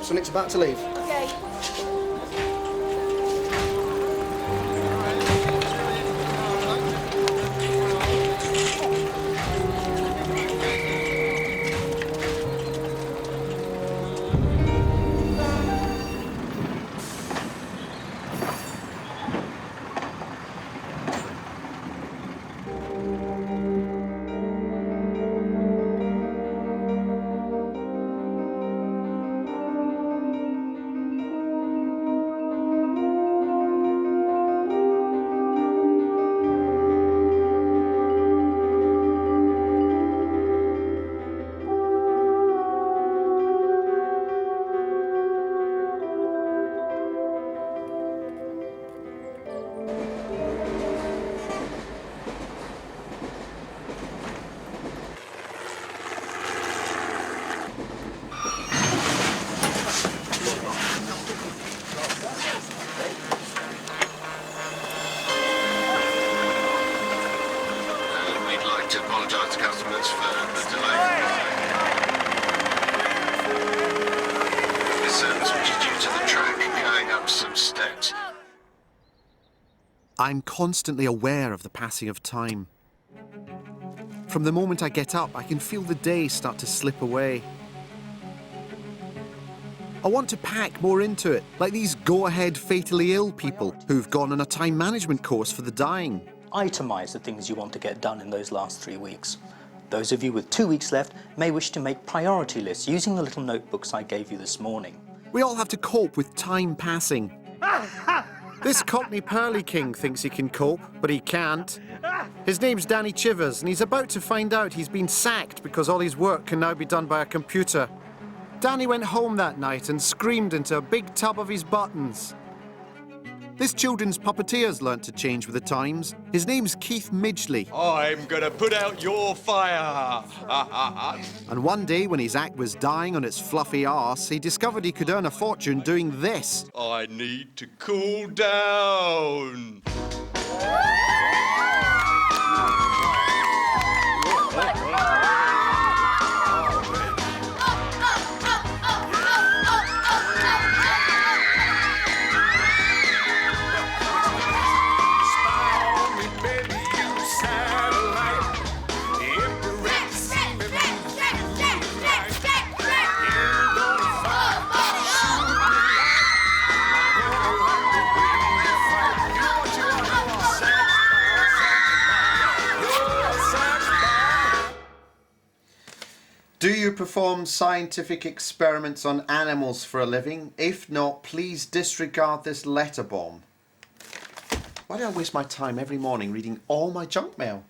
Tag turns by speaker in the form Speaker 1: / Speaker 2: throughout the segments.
Speaker 1: ropes when it's about to leave.
Speaker 2: Okay.
Speaker 3: I'm constantly aware of the passing of time. From the moment I get up, I can feel the day start to slip away. I want to pack more into it, like these go-ahead fatally ill people who've gone on a time management course for the dying.
Speaker 4: Itemise the things you want to get done in those last 3 weeks. Those of you with 2 weeks left may wish to make priority lists using the little notebooks I gave you this morning.
Speaker 3: We all have to cope with time passing. This Cockney Pearly King thinks he can cope, but he can't. His name's Danny Chivers, and he's about to find out he's been sacked because all his work can now be done by a computer. Danny went home that night and screamed into a big tub of his buttons. This children's puppeteer's learnt to change with the times. His name's Keith Midgley.
Speaker 5: I'm gonna put out your fire.
Speaker 3: And one day, when his act was dying on its fluffy arse, he discovered he could earn a fortune doing this.
Speaker 5: I need to cool down.
Speaker 3: Do you perform scientific experiments on animals for a living? If not, please disregard this letter bomb. Why do I waste my time every morning reading all my junk mail?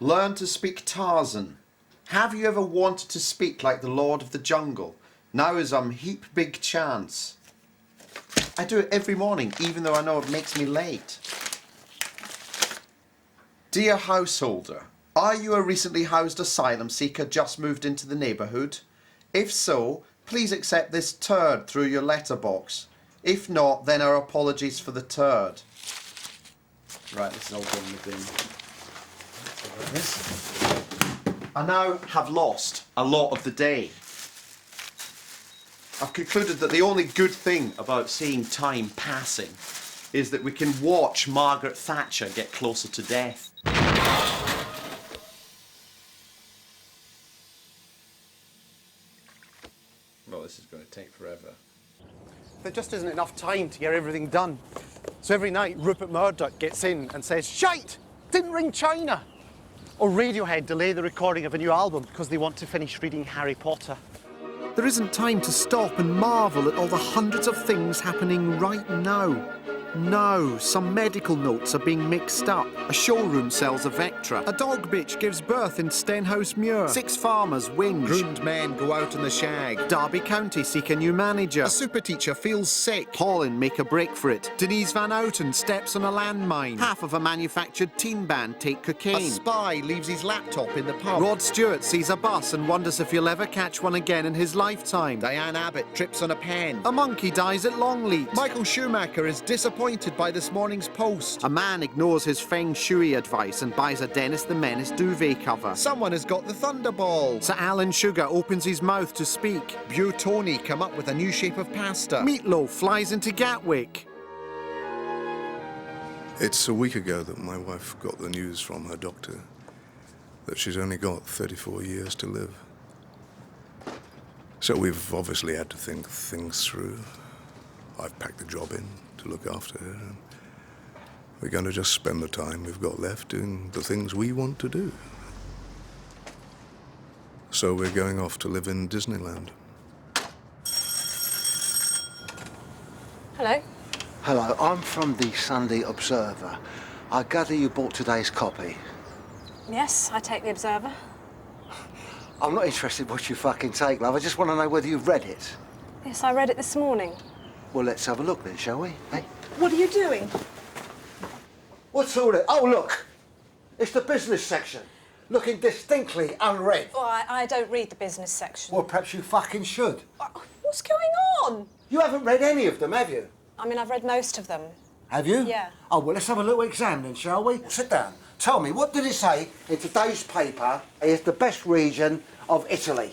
Speaker 3: Learn to speak Tarzan. Have you ever wanted to speak like the Lord of the Jungle? Now is heap big chance. I do it every morning, even though I know it makes me late. Dear householder, are you a recently housed asylum seeker just moved into the neighbourhood? If so, please accept this turd through your letterbox. If not, then our apologies for the turd. Right, this is all going in the bin. I now have lost a lot of the day. I've concluded that the only good thing about seeing time passing is that we can watch Margaret Thatcher get closer to death. Well, this is going to take forever.
Speaker 1: There just isn't enough time to get everything done. So every night, Rupert Murdoch gets in and says, "Shite! Didn't ring China!" Or Radiohead delay the recording of a new album because they want to finish reading Harry Potter.
Speaker 3: There isn't time to stop and marvel at all the hundreds of things happening right now. No, some medical notes are being mixed up. A showroom sells a Vectra. A dog bitch gives birth in Stenhouse Muir. 6 farmers whinge. Groomed men go out on the shag. Derby County seek a new manager. A super teacher feels sick. Holland make a break for it. Denise Van Outen steps on a landmine. Half of a manufactured teen band take cocaine. A spy leaves his laptop in the pub. Rod Stewart sees a bus and wonders if he'll ever catch one again in his lifetime. Diane Abbott trips on a pen. A monkey dies at Longleat. Michael Schumacher is disappointed disappointed by this morning's post. A man ignores his feng shui advice and buys a Dennis the Menace duvet cover. Someone has got the thunderball. Sir Alan Sugar opens his mouth to speak. Tony come up with a new shape of pasta. Meatloaf flies into Gatwick.
Speaker 2: It's a week ago that my wife got the news from her doctor that she's only got 34 years to live. So we've obviously had to think things through. I've packed the job in to look after her, and we're going to just spend the time we've got left doing the things we want to do. So we're going off to live in Disneyland.
Speaker 6: Hello.
Speaker 7: Hello, I'm from the Sunday Observer. I gather you bought today's copy.
Speaker 6: Yes, I take the Observer.
Speaker 7: I'm not interested what you fucking take, love. I just want to know whether you've read it.
Speaker 6: Yes, I read it this morning.
Speaker 7: Well, let's have a look then, shall we? Hey?
Speaker 6: What are you doing?
Speaker 7: What's all that? Oh, look! It's the business section, looking distinctly unread.
Speaker 6: Oh, I don't read the business section.
Speaker 7: Well, perhaps you fucking should.
Speaker 6: What's going on?
Speaker 7: You haven't read any of them, have you?
Speaker 6: I mean, I've read most of them.
Speaker 7: Have you?
Speaker 6: Yeah.
Speaker 7: Oh, well, let's have a little exam then, shall we? Sit down. Tell me, what did it say in today's paper is the best region of Italy?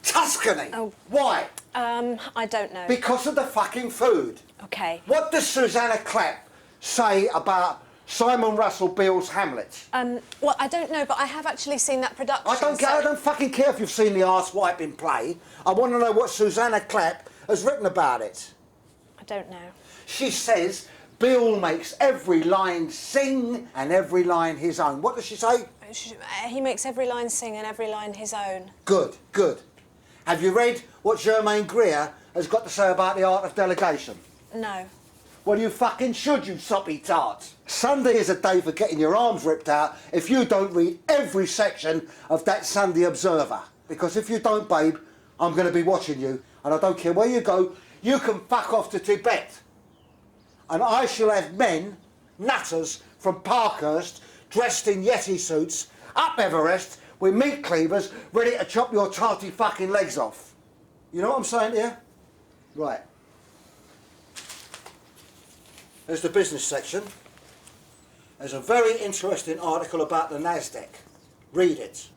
Speaker 7: Tuscany!
Speaker 6: Oh.
Speaker 7: Why?
Speaker 6: I don't know.
Speaker 7: Because of the fucking food.
Speaker 6: Okay.
Speaker 7: What does Susanna Clapp say about Simon Russell Beale's Hamlet?
Speaker 6: Well, I don't know, but I have actually seen that production.
Speaker 7: I don't fucking care if you've seen the arse-wiping play. I want to know what Susanna Clapp has written about it.
Speaker 6: I don't know.
Speaker 7: She says Beale makes every line sing and every line his own. What does she say?
Speaker 6: He makes every line sing and every line his own.
Speaker 7: Good, good. Have you read what Germaine Greer has got to say about the art of delegation?
Speaker 6: No.
Speaker 7: Well, you fucking should, you soppy tart. Sunday is a day for getting your arms ripped out if you don't read every section of that Sunday Observer. Because if you don't, babe, I'm going to be watching you, and I don't care where you go, you can fuck off to Tibet. And I shall have men, nutters from Parkhurst, dressed in Yeti suits, up Everest, with meat cleavers, ready to chop your tarty fucking legs off. You know what I'm saying here? Right. There's the business section. There's a very interesting article about the NASDAQ. Read it.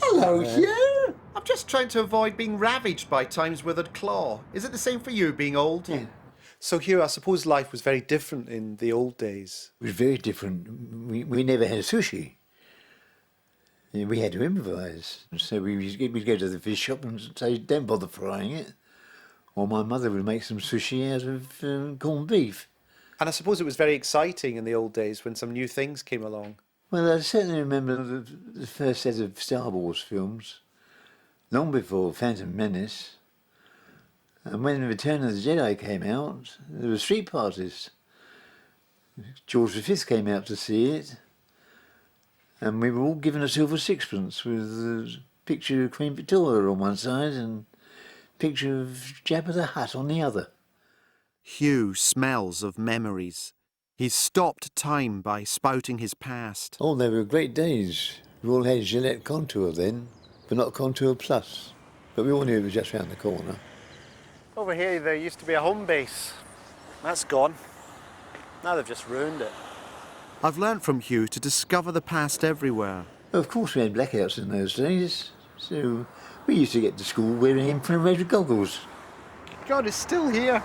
Speaker 3: Hello, Hugh. I'm just trying to avoid being ravaged by time's withered claw. Is it the same for you, being old?
Speaker 1: Yeah. So, Hugh, I suppose life was very different in the old days.
Speaker 8: It was very different. We never had sushi. We had to improvise. So we'd go to the fish shop and say, don't bother frying it. Or my mother would make some sushi out of corned beef.
Speaker 1: And I suppose it was very exciting in the old days when some new things came along.
Speaker 8: Well, I certainly remember the first set of Star Wars films, long before Phantom Menace. And when Return of the Jedi came out, there were street parties. George V came out to see it. And we were all given a silver sixpence with a picture of Queen Victoria on one side and a picture of Jabba the Hutt on the other.
Speaker 3: Hugh smells of memories. He's stopped time by spouting his past.
Speaker 8: Oh, they were great days. We all had Gillette Contour then, but not Contour Plus. But we all knew it was just round the corner.
Speaker 1: Over here there used to be a home base. That's gone. Now they've just ruined it.
Speaker 3: I've learnt from Hugh to discover the past everywhere.
Speaker 8: Of course we had blackouts in those days, so we used to get to school wearing infrared goggles.
Speaker 1: God, it's still here.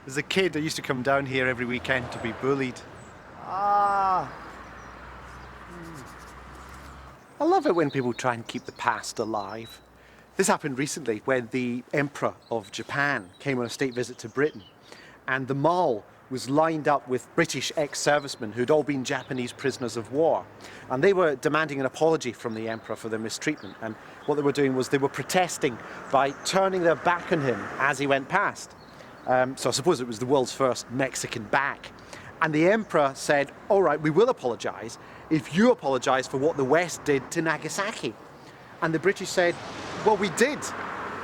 Speaker 1: As a kid, I used to come down here every weekend to be bullied. I love it when people try and keep the past alive. This happened recently when the Emperor of Japan came on a state visit to Britain, and the mall was lined up with British ex-servicemen who'd all been Japanese prisoners of war. And they were demanding an apology from the Emperor for their mistreatment. And what they were doing was they were protesting by turning their back on him as he went past. So I suppose it was the world's first Mexican back. And the Emperor said, all right, we will apologise if you apologise for what the West did to Nagasaki. And the British said, well, we did.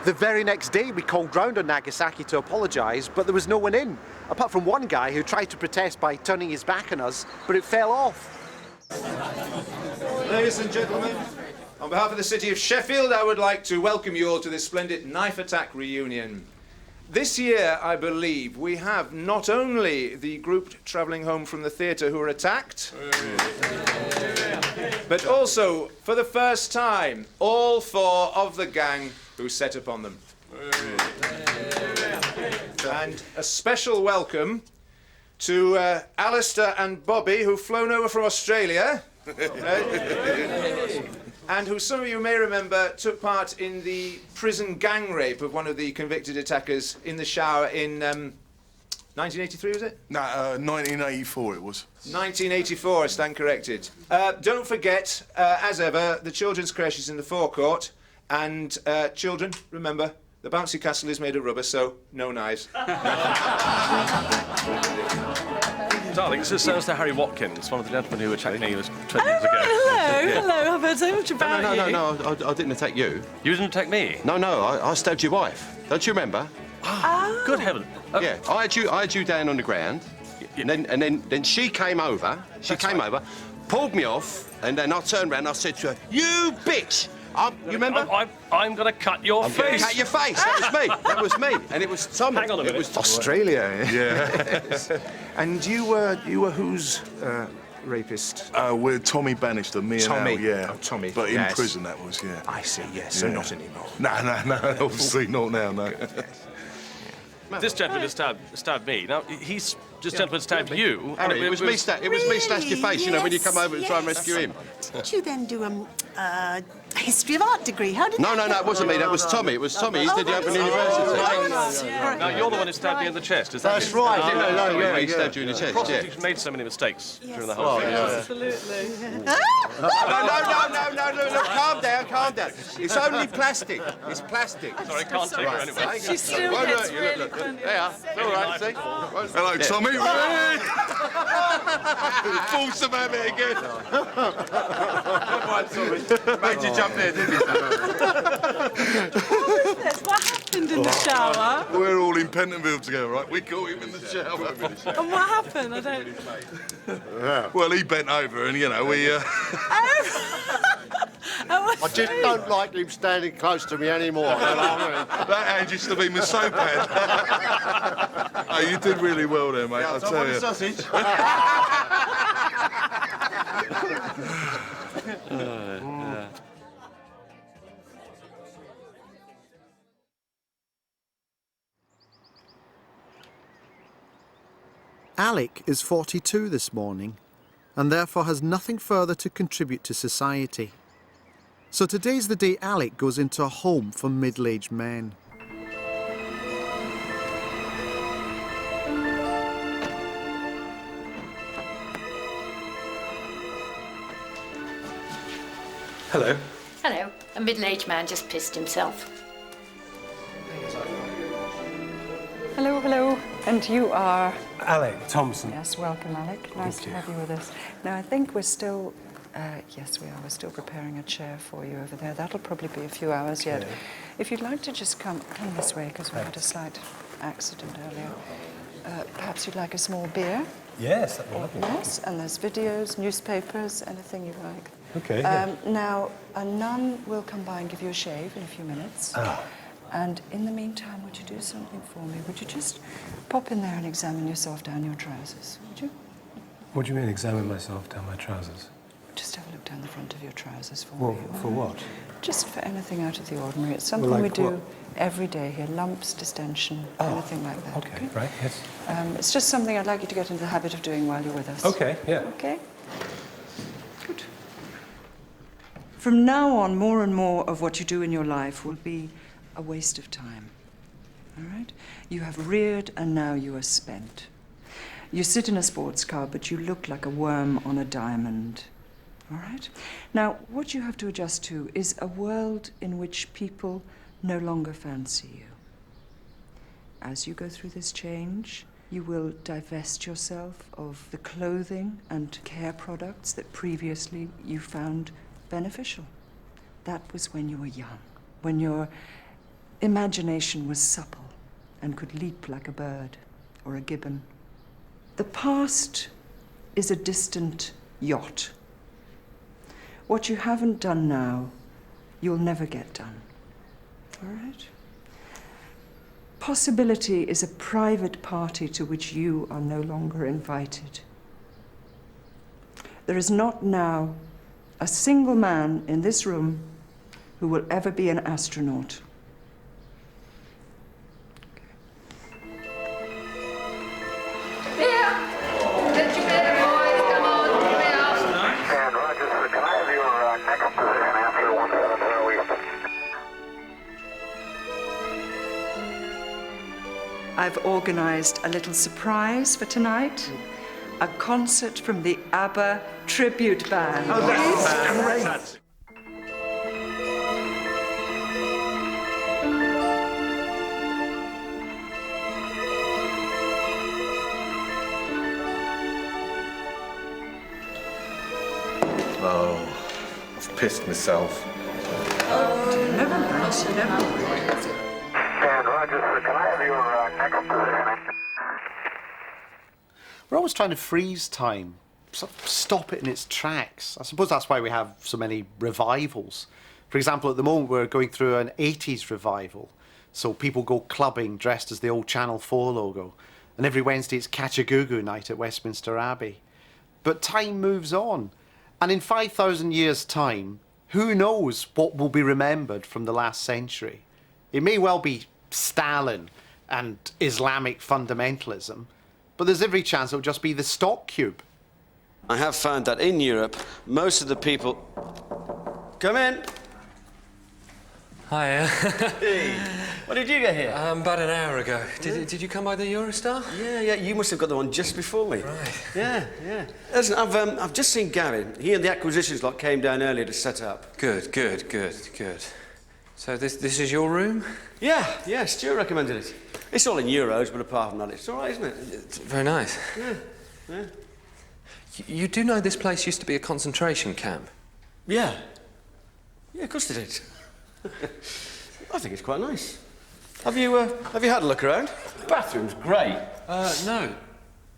Speaker 1: The very next day we called round on Nagasaki to apologise, but there was no one in, apart from one guy who tried to protest by turning his back on us, but it fell off.
Speaker 5: Ladies and gentlemen, on behalf of the city of Sheffield, I would like to welcome you all to this splendid knife attack reunion.
Speaker 9: This year, I believe, we have not only the group travelling home from the theatre who were attacked, but also, for the first time, all 4 of the gang who set upon them. And a special welcome to Alistair and Bobby, who've flown over from Australia, and who some of you may remember took part in the prison gang rape of one of the convicted attackers in the shower in 1983, was it?
Speaker 5: No, 1984 it was.
Speaker 9: 1984, I stand corrected. Don't forget, as ever, the children's creche is in the forecourt, and children, remember, the bouncy castle is made of rubber, so no knives.
Speaker 10: Darling, this is Sir Harry Watkins, one of the gentlemen who attacked me 20 years ago.
Speaker 11: Hello, I've heard so much about you.
Speaker 12: No, I didn't attack you.
Speaker 10: You didn't attack me?
Speaker 12: No, I stabbed your wife. Don't you remember?
Speaker 10: Oh. Good heaven.
Speaker 12: Yeah, I had you down on the ground, and then she came over, pulled me off, and then I turned around and I said to her, "You bitch!" You remember?
Speaker 10: I'm going to cut your face.
Speaker 12: I'm going to cut your face. That was me. And it was Tommy.
Speaker 10: Hang on a minute.
Speaker 12: It was
Speaker 9: Australia.
Speaker 5: Yeah.
Speaker 9: Yes. And you were whose rapist?
Speaker 5: We're Tommy Bannister, me
Speaker 9: Tommy.
Speaker 5: and Al, yeah.
Speaker 9: Oh, Tommy.
Speaker 5: But in
Speaker 9: Yes.
Speaker 5: prison, that was, yeah.
Speaker 9: I see, yes, so
Speaker 5: Yeah.
Speaker 9: not anymore.
Speaker 5: No, obviously not now, no.
Speaker 10: This gentleman has stabbed me. Now, this gentleman stabbed you.
Speaker 12: Harry, it was me slashed your face, you know, when you come over to try and rescue him.
Speaker 11: Did you then do a history of art degree? How did
Speaker 12: No, it wasn't me. That was Tommy. It was Tommy. He did the Open University.
Speaker 10: Now, you're the one who stabbed me in the chest, is that
Speaker 1: That's
Speaker 10: it?
Speaker 1: right.
Speaker 12: No, he stabbed you in the chest, yeah.
Speaker 10: Prostitutes made so many mistakes during the whole thing.
Speaker 11: Absolutely.
Speaker 12: No, calm down. It's only plastic. It's plastic.
Speaker 10: Sorry, I can't take her anyway.
Speaker 11: She still gets really
Speaker 12: Look.
Speaker 11: funny.
Speaker 12: There you are. It's all right, see?
Speaker 5: Hello, Tommy. Force them at me again.
Speaker 12: Made you jump there, didn't you?
Speaker 11: What happened in the shower?
Speaker 5: We're all in Pentonville together, right? We caught him in the shower.
Speaker 11: And what happened? I don't...
Speaker 5: Well, he bent over and, you know, we...
Speaker 1: I just don't like him standing close to me anymore. You know what I mean?
Speaker 5: That hand used to be my soap hand. Oh, you did really well there, mate, I'll tell you.
Speaker 12: Sausage.
Speaker 3: Alec is 42 this morning and therefore has nothing further to contribute to society. So today's the day Alec goes into a home for middle-aged men.
Speaker 9: Hello.
Speaker 13: Hello. A middle-aged man just pissed himself.
Speaker 14: Hello. And you are?
Speaker 15: Alec Thompson.
Speaker 14: Yes, welcome, Alec. Nice to have you with us. Now, I think we're still... yes, we are. We're still preparing a chair for you over there. That'll probably be a few hours yet.
Speaker 15: Okay.
Speaker 14: If you'd like to just come this way, because we had a slight accident earlier. Perhaps you'd like a small beer?
Speaker 15: Yes, that'd be lovely.
Speaker 14: Yes, and there's videos, newspapers, anything you like.
Speaker 15: Okay.
Speaker 14: Now, a nun will come by and give you a shave in a few minutes.
Speaker 15: Ah.
Speaker 14: And in the meantime, would you do something for me? Would you just pop in there and examine yourself down your trousers, would you?
Speaker 15: What do you mean, examine myself down my trousers?
Speaker 14: Just have a look down the front of your trousers for
Speaker 15: Well,
Speaker 14: me.
Speaker 15: for what?
Speaker 14: Just for anything out of the ordinary. It's something
Speaker 15: Well,
Speaker 14: we
Speaker 15: like
Speaker 14: do
Speaker 15: what?
Speaker 14: every day here. Lumps, distension, anything like that.
Speaker 15: Okay, right, yes.
Speaker 14: It's just something I'd like you to get into the habit of doing while you're with us.
Speaker 15: Okay, yeah.
Speaker 14: Okay? Good. From now on, more and more of what you do in your life will be a waste of time. All right? You have reared and now you are spent. You sit in a sports car, but you look like a worm on a diamond. All right? Now, what you have to adjust to is a world in which people no longer fancy you. As you go through this change, you will divest yourself of the clothing and care products that previously you found beneficial. That was when you were young, when your imagination was supple and could leap like a bird or a gibbon. The past is a distant yacht. What you haven't done now, you'll never get done. All right? Possibility is a private party to which you are no longer invited. There is not now a single man in this room who will ever be an astronaut. I've organised a little surprise for tonight. A concert from the ABBA tribute band.
Speaker 1: Oh, that's great.
Speaker 5: Oh, I've pissed myself.
Speaker 14: Never mind, never mind.
Speaker 16: And Roger, can I have your next position?
Speaker 1: We're always trying to freeze time, sort of stop it in its tracks. I suppose that's why we have so many revivals. For example, at the moment we're going through an 80s revival. So people go clubbing dressed as the old Channel 4 logo. And every Wednesday it's Catch-a-Goo-Goo night at Westminster Abbey. But time moves on. And in 5,000 years' time, who knows what will be remembered from the last century? It may well be Stalin and Islamic fundamentalism, but there's every chance it'll just be the stock cube.
Speaker 17: I have found that in Europe, most of the people... Come in.
Speaker 18: Hiya.
Speaker 17: Hey, when did you get here?
Speaker 18: About an hour ago. Did you come by the Eurostar?
Speaker 17: Yeah, you must have got the one just before me.
Speaker 18: Right.
Speaker 17: Yeah. Listen, I've just seen Gary. He and the acquisitions lot came down earlier to set up.
Speaker 18: Good. So this is your room?
Speaker 17: Yeah, Stuart recommended it. It's all in euros, but apart from that, it's all right, isn't it?
Speaker 18: It's very nice.
Speaker 17: Yeah.
Speaker 18: You do know this place used to be a concentration camp?
Speaker 17: Yeah, of course they did. I think it's quite nice. Have you had a look around? The bathroom's great.
Speaker 18: No.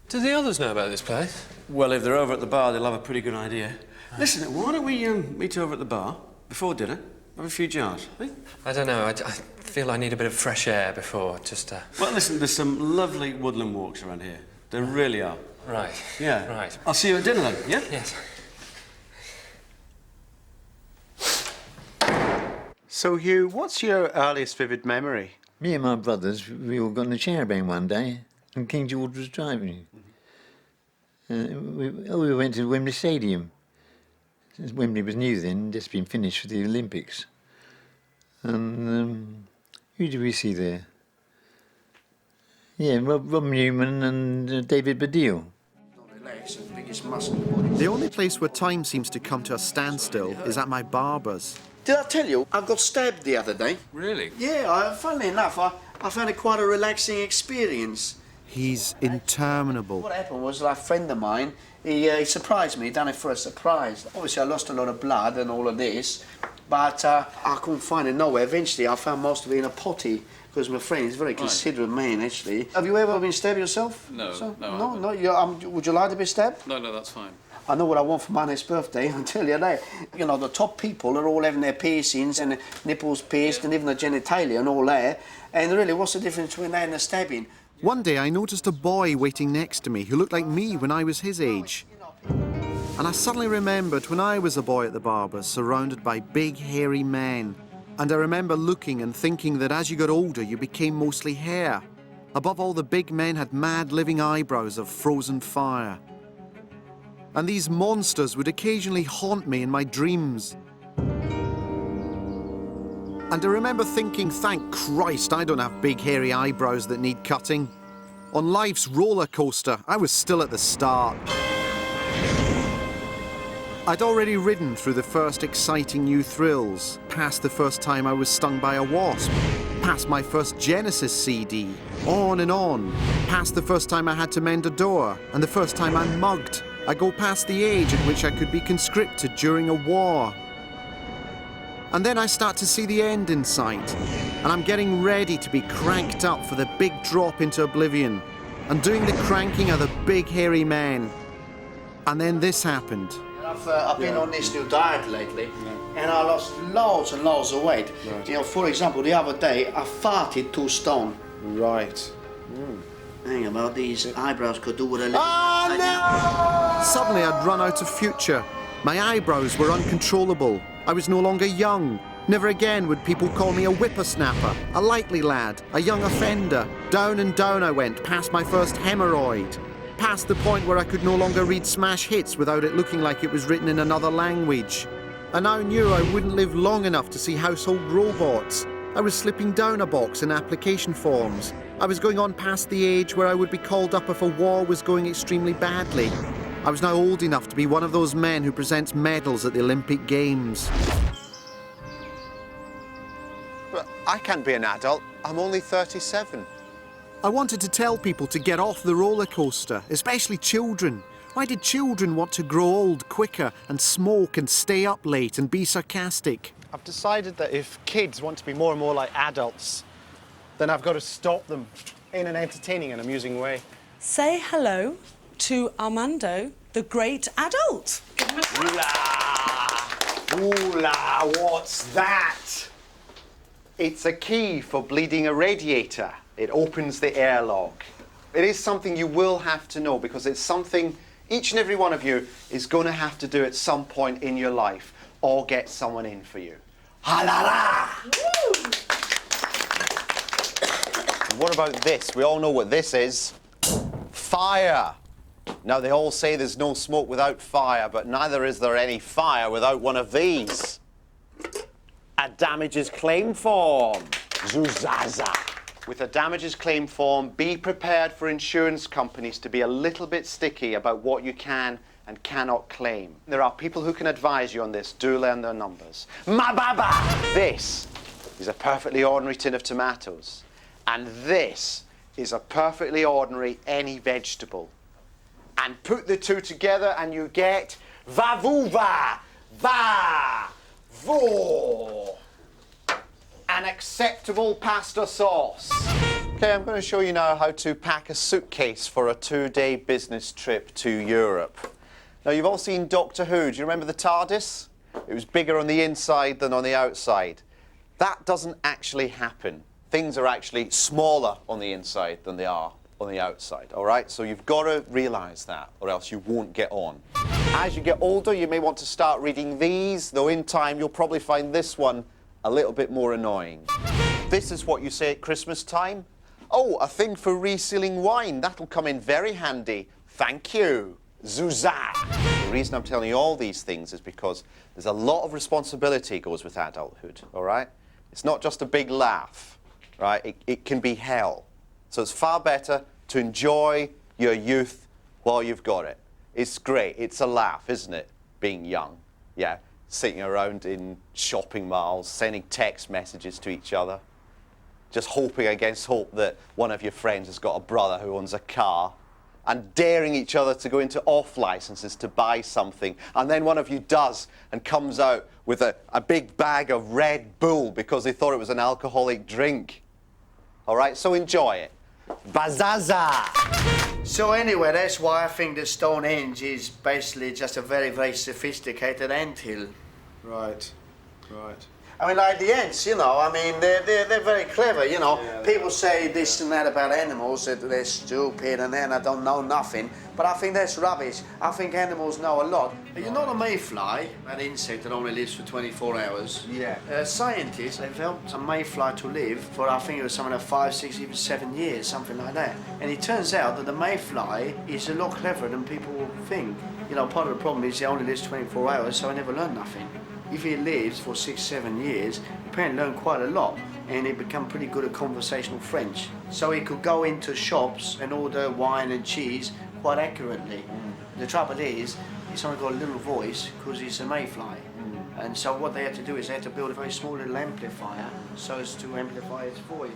Speaker 18: Do the others know about this place?
Speaker 17: Well, if they're over at the bar, they'll have a pretty good idea. Listen, why don't we meet over at the bar before dinner? Have a few jars, eh?
Speaker 18: I don't know. I feel I need a bit of fresh air before, just...
Speaker 17: Well, listen, there's some lovely woodland walks around here. There really are.
Speaker 18: Right.
Speaker 17: Yeah.
Speaker 18: Right.
Speaker 17: I'll see you at dinner then, yeah?
Speaker 18: Yes.
Speaker 1: So, Hugh, what's your earliest vivid memory?
Speaker 8: Me and my brothers, we all got in a caravan one day, and King George was driving. We went to Wembley Stadium. Wembley was new then, just been finished for the Olympics. And who did we see there? Yeah, Rob Newman and David Baddiel.
Speaker 3: The only place where time seems to come to a standstill is at my barber's.
Speaker 7: Did I tell you, I got stabbed the other day?
Speaker 18: Really?
Speaker 7: Yeah, funnily enough, I found it quite a relaxing experience.
Speaker 3: He's interminable.
Speaker 7: What happened was, a friend of mine, he surprised me, done it for a surprise. Obviously, I lost a lot of blood and all of this, but I couldn't find it nowhere. Eventually, I found most of it in a potty, because my friend is a very considerate man, actually. Have you ever been stabbed yourself?
Speaker 19: No.
Speaker 7: No. Would you like to be stabbed?
Speaker 19: No, that's fine.
Speaker 7: I know what I want for my next birthday, I'll tell you that. You know, the top people are all having their piercings and nipples pierced and even the genitalia and all that. And really, what's the difference between that and a stabbing?
Speaker 3: One day I noticed a boy waiting next to me who looked like me when I was his age. And I suddenly remembered when I was a boy at the barber's, surrounded by big, hairy men. And I remember looking and thinking that as you got older, you became mostly hair. Above all, the big men had mad, living eyebrows of frozen fire. And these monsters would occasionally haunt me in my dreams. And I remember thinking, thank Christ, I don't have big hairy eyebrows that need cutting. On life's roller coaster, I was still at the start. I'd already ridden through the first exciting new thrills, past the first time I was stung by a wasp, past my first Genesis CD, on and on, past the first time I had to mend a door, and the first time I'm mugged. I go past the age at which I could be conscripted during a war. And then I start to see the end in sight, and I'm getting ready to be cranked up for the big drop into oblivion. And doing the cranking are the big hairy men. And then this happened.
Speaker 7: I've been on this new diet lately, and I lost loads and loads of weight. Right. You know, for example, the other day I farted 2 stone.
Speaker 9: Right.
Speaker 7: Hang about, these eyebrows could do with a little...
Speaker 3: Oh, no! Suddenly I'd run out of future. My eyebrows were uncontrollable. I was no longer young. Never again would people call me a whippersnapper, a likely lad, a young offender. Down and down I went, past my first hemorrhoid. Past the point where I could no longer read smash hits without it looking like it was written in another language. I now knew I wouldn't live long enough to see household robots. I was slipping down a box in application forms. I was going on past the age where I would be called up if a war was going extremely badly. I was now old enough to be one of those men who presents medals at the Olympic Games.
Speaker 1: Well, I can't be an adult. I'm only 37.
Speaker 3: I wanted to tell people to get off the roller coaster, especially children. Why did children want to grow old quicker and smoke and stay up late and be sarcastic?
Speaker 1: I've decided that if kids want to be more and more like adults, then I've got to stop them in an entertaining and amusing way.
Speaker 11: Say hello to Armando, the great adult.
Speaker 1: Ooh-la, what's that? It's a key for bleeding a radiator. It opens the airlock. It is something you will have to know because it's something each and every one of you is going to have to do at some point in your life or get someone in for you. Ha-la-la! What about this? We all know what this is. Fire. Now, they all say there's no smoke without fire, but neither is there any fire without one of these. A damages claim form. Zuzaza. With a damages claim form, be prepared for insurance companies to be a little bit sticky about what you can and cannot claim. There are people who can advise you on this. Do learn their numbers. Mababa! This is a perfectly ordinary tin of tomatoes. And this is a perfectly ordinary any vegetable. And put the two together and you get vavuva, va, vo. An acceptable pasta sauce. Okay, I'm going to show you now how to pack a suitcase for a 2-day business trip to Europe. Now, you've all seen Doctor Who. Do you remember the TARDIS? It was bigger on the inside than on the outside. That doesn't actually happen. Things are actually smaller on the inside than they are on the outside, all right? So you've got to realise that, or else you won't get on. As you get older, you may want to start reading these, though in time you'll probably find this one a little bit more annoying. This is what you say at Christmas time. Oh, a thing for resealing wine. That'll come in very handy. Thank you. Zuzat. The reason I'm telling you all these things is because there's a lot of responsibility goes with adulthood, all right? It's not just a big laugh, right? It can be hell. So it's far better to enjoy your youth while you've got it. It's great. It's a laugh, isn't it? Being young, yeah. Sitting around in shopping malls, sending text messages to each other, just hoping against hope that one of your friends has got a brother who owns a car, and daring each other to go into off licenses to buy something, and then one of you does and comes out with a big bag of Red Bull because they thought it was an alcoholic drink. All right, so enjoy it. Bazaza!
Speaker 7: So anyway, that's why I think the Stonehenge is basically just a very, very sophisticated anthill.
Speaker 9: Right, right.
Speaker 7: I mean, like the ants, you know, I mean, they're very clever, you know. Yeah, people say this and that about animals, that they're stupid and then I don't know nothing. But I think that's rubbish. I think animals know a lot. You know the mayfly, that insect that only lives for 24 hours? Yeah. Scientists, they've helped a mayfly to live for, I think it was something like 5, 6, even 7 years, something like that. And it turns out that the mayfly is a lot cleverer than people think. You know, part of the problem is he only lives 24 hours, so he never learned nothing. If he lives for 6, 7 years, he apparently learned quite a lot, and he become pretty good at conversational French. So he could go into shops and order wine and cheese quite accurately. The trouble is, he's only got a little voice because he's a mayfly. And so what they had to do is they had to build a very small little amplifier so as to amplify his voice.